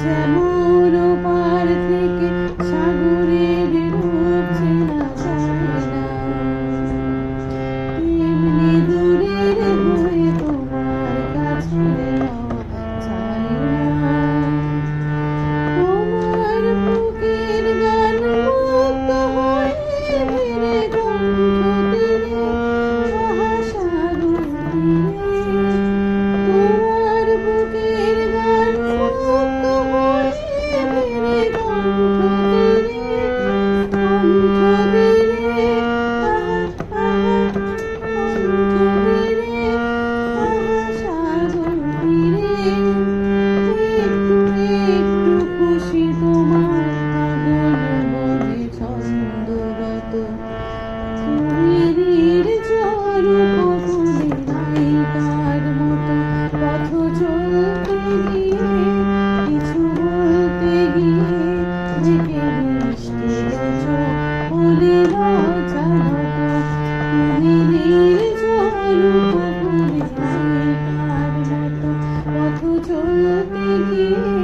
যেমন পার থেকে সাগরের রূপ চেনা যায় না, তেমনি দূরের হয়ে তোমার কাছে নেওয়া যায় না। তোমার বুকের গান মুক্ত হয়ে ফিরে কণ্ঠ তীরে মহাসাগর তীরে। তোমার বুকের গান মুক্ত হয়ে ফিরে কণ্ঠ তীরে মহাসাগর তীরে। একটু একটু খুশি তোমার পাগল মনে ছন্দরত, তুমি নির্ঝর উপকূলে নায়িকার মতো পথ চলতে গিয়ে, কিছু বলতে গিয়ে থেকে বৃষ্টি চোখ বলে লজ্জানত। তুমি নির্ঝর উপকূলে নায়িকার মতো পথ চলতে গিয়ে